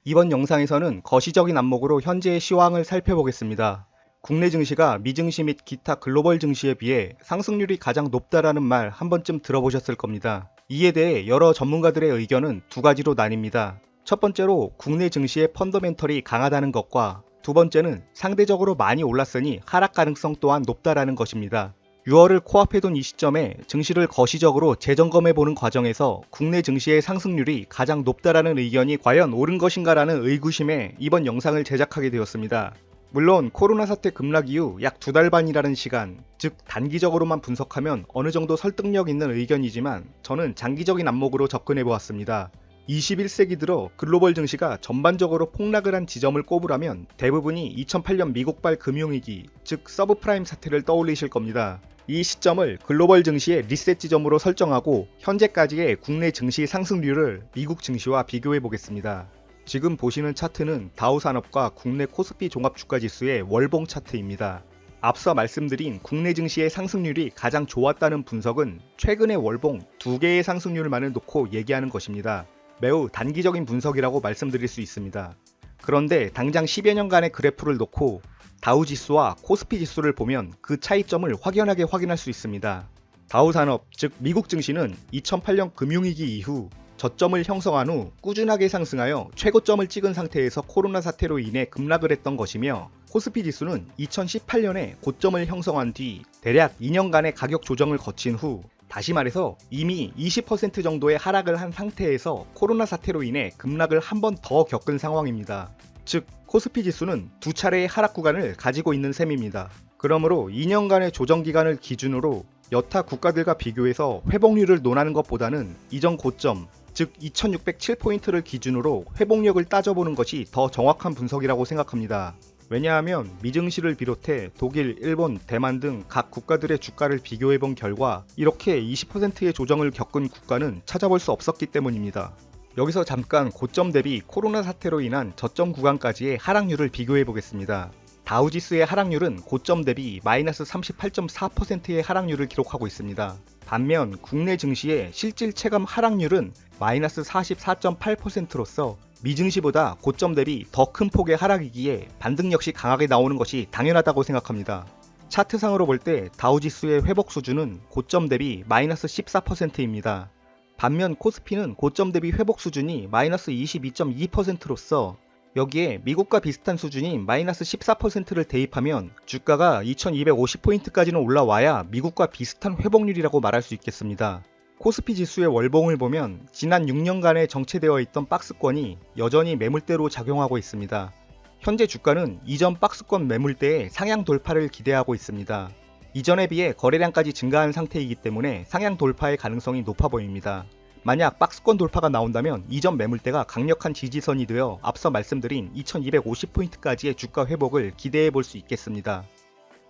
이번 영상에서는 거시적인 안목으로 현재의 시황을 살펴보겠습니다. 국내 증시가 미증시 및 기타 글로벌 증시에 비해 상승률이 가장 높다라는 말 한 번쯤 들어보셨을 겁니다. 이에 대해 여러 전문가들의 의견은 두 가지로 나뉩니다. 첫 번째로 국내 증시의 펀더멘털이 강하다는 것과 두 번째는 상대적으로 많이 올랐으니 하락 가능성 또한 높다라는 것입니다. 6월을 코앞에 둔 이 시점에 증시를 거시적으로 재점검해보는 과정에서 국내 증시의 상승률이 가장 높다라는 의견이 과연 옳은 것인가라는 의구심에 이번 영상을 제작하게 되었습니다. 물론 코로나 사태 급락 이후 약 2달 반이라는 시간, 즉 단기적으로만 분석하면 어느 정도 설득력 있는 의견이지만 저는 장기적인 안목으로 접근해보았습니다. 21세기 들어 글로벌 증시가 전반적으로 폭락을 한 지점을 꼽으라면 대부분이 2008년 미국발 금융위기, 즉 서브프라임 사태를 떠올리실 겁니다. 이 시점을 글로벌 증시의 리셋 지점으로 설정하고 현재까지의 국내 증시 상승률을 미국 증시와 비교해 보겠습니다. 지금 보시는 차트는 다우산업과 국내 코스피 종합주가지수의 월봉 차트입니다. 앞서 말씀드린 국내 증시의 상승률이 가장 좋았다는 분석은 최근의 월봉 2개의 상승률만을 놓고 얘기하는 것입니다. 매우 단기적인 분석이라고 말씀드릴 수 있습니다. 그런데 당장 10여 년간의 그래프를 놓고 다우지수와 코스피 지수를 보면 그 차이점을 확연하게 확인할 수 있습니다. 다우산업, 즉 미국 증시는 2008년 금융위기 이후 저점을 형성한 후 꾸준하게 상승하여 최고점을 찍은 상태에서 코로나 사태로 인해 급락을 했던 것이며 코스피 지수는 2018년에 고점을 형성한 뒤 대략 2년간의 가격 조정을 거친 후 다시 말해서 이미 20% 정도의 하락을 한 상태에서 코로나 사태로 인해 급락을 한 번 더 겪은 상황입니다. 즉 코스피 지수는 두 차례의 하락 구간을 가지고 있는 셈입니다. 그러므로 2년간의 조정 기간을 기준으로 여타 국가들과 비교해서 회복률을 논하는 것보다는 이전 고점, 즉 2607포인트를 기준으로 회복력을 따져보는 것이 더 정확한 분석이라고 생각합니다. 왜냐하면 미증시를 비롯해 독일, 일본, 대만 등 각 국가들의 주가를 비교해본 결과 이렇게 20%의 조정을 겪은 국가는 찾아볼 수 없었기 때문입니다. 여기서 잠깐 고점 대비 코로나 사태로 인한 저점 구간까지의 하락률을 비교해 보겠습니다. 다우지수의 하락률은 고점 대비 마이너스 38.4%의 하락률을 기록하고 있습니다. 반면 국내 증시의 실질 체감 하락률은 마이너스 44.8%로서 미증시보다 고점 대비 더 큰 폭의 하락이기에 반등 역시 강하게 나오는 것이 당연하다고 생각합니다. 차트상으로 볼 때 다우지수의 회복 수준은 고점 대비 마이너스 14%입니다. 반면 코스피는 고점 대비 회복 수준이 마이너스 22.2%로서 여기에 미국과 비슷한 수준인 마이너스 14%를 대입하면 주가가 2250포인트까지는 올라와야 미국과 비슷한 회복률이라고 말할 수 있겠습니다. 코스피 지수의 월봉을 보면 지난 6년간에 정체되어 있던 박스권이 여전히 매물대로 작용하고 있습니다. 현재 주가는 이전 박스권 매물대의 상향 돌파를 기대하고 있습니다. 이전에 비해 거래량까지 증가한 상태이기 때문에 상향 돌파의 가능성이 높아 보입니다. 만약 박스권 돌파가 나온다면 이전 매물대가 강력한 지지선이 되어 앞서 말씀드린 2250포인트까지의 주가 회복을 기대해 볼 수 있겠습니다.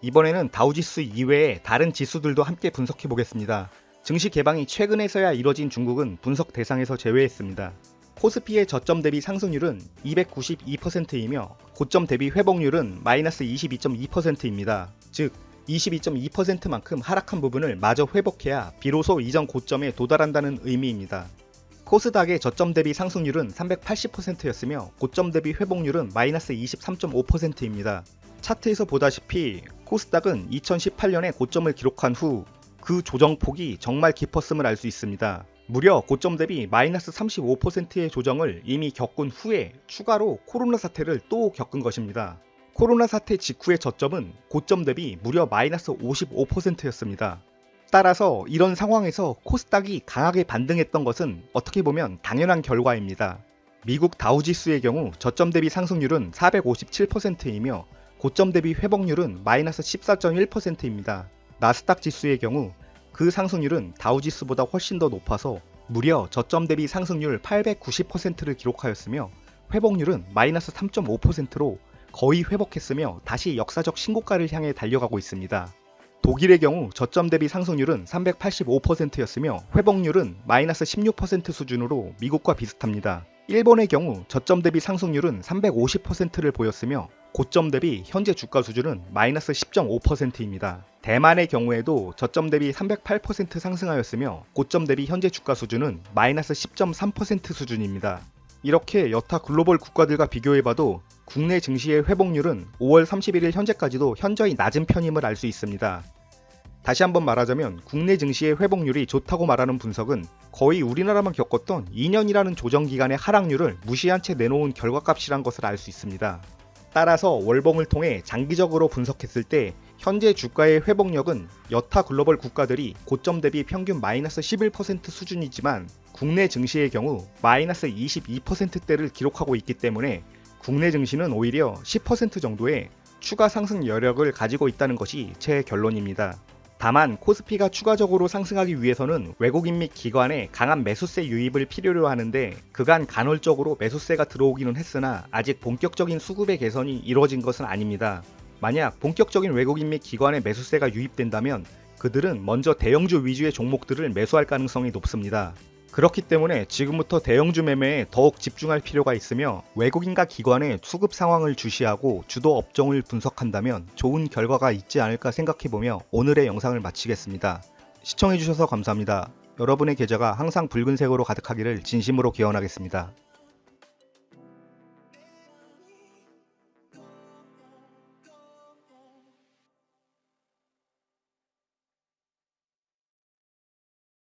이번에는 다우지수 이외의 다른 지수들도 함께 분석해 보겠습니다. 증시 개방이 최근에서야 이뤄진 중국은 분석 대상에서 제외했습니다. 코스피의 저점 대비 상승률은 292%이며 고점 대비 회복률은 마이너스 22.2%입니다. 즉 22.2%만큼 하락한 부분을 마저 회복해야 비로소 이전 고점에 도달한다는 의미입니다. 코스닥의 저점 대비 상승률은 380%였으며 고점 대비 회복률은 마이너스 23.5%입니다. 차트에서 보다시피 코스닥은 2018년에 고점을 기록한 후 그 조정폭이 정말 깊었음을 알 수 있습니다. 무려 고점 대비 마이너스 35%의 조정을 이미 겪은 후에 추가로 코로나 사태를 또 겪은 것입니다. 코로나 사태 직후의 저점은 고점 대비 무려 마이너스 55%였습니다. 따라서 이런 상황에서 코스닥이 강하게 반등했던 것은 어떻게 보면 당연한 결과입니다. 미국 다우지수의 경우 저점 대비 상승률은 457%이며 고점 대비 회복률은 마이너스 14.1%입니다. 나스닥 지수의 경우 그 상승률은 다우지수보다 훨씬 더 높아서 무려 저점 대비 상승률 890%를 기록하였으며 회복률은 마이너스 3.5%로 거의 회복했으며 다시 역사적 신고가를 향해 달려가고 있습니다. 독일의 경우 저점 대비 상승률은 385%였으며 회복률은 마이너스 16% 수준으로 미국과 비슷합니다. 일본의 경우 저점 대비 상승률은 350%를 보였으며 고점 대비 현재 주가 수준은 마이너스 10.5%입니다. 대만의 경우에도 저점 대비 308% 상승하였으며 고점 대비 현재 주가 수준은 마이너스 10.3% 수준입니다. 이렇게 여타 글로벌 국가들과 비교해봐도 국내 증시의 회복률은 5월 31일 현재까지도 현저히 낮은 편임을 알 수 있습니다. 다시 한번 말하자면 국내 증시의 회복률이 좋다고 말하는 분석은 거의 우리나라만 겪었던 2년이라는 조정기간의 하락률을 무시한 채 내놓은 결과값이란 것을 알 수 있습니다. 따라서 월봉을 통해 장기적으로 분석했을 때 현재 주가의 회복력은 여타 글로벌 국가들이 고점 대비 평균 마이너스 11% 수준이지만 국내 증시의 경우 마이너스 22%대를 기록하고 있기 때문에 국내 증시는 오히려 10% 정도의 추가 상승 여력을 가지고 있다는 것이 제 결론입니다. 다만 코스피가 추가적으로 상승하기 위해서는 외국인 및 기관의 강한 매수세 유입을 필요로 하는데 그간 간헐적으로 매수세가 들어오기는 했으나 아직 본격적인 수급의 개선이 이루어진 것은 아닙니다. 만약 본격적인 외국인 및 기관의 매수세가 유입된다면 그들은 먼저 대형주 위주의 종목들을 매수할 가능성이 높습니다. 그렇기 때문에 지금부터 대형주 매매에 더욱 집중할 필요가 있으며 외국인과 기관의 수급 상황을 주시하고 주도 업종을 분석한다면 좋은 결과가 있지 않을까 생각해보며 오늘의 영상을 마치겠습니다. 시청해주셔서 감사합니다. 여러분의 계좌가 항상 붉은색으로 가득하기를 진심으로 기원하겠습니다.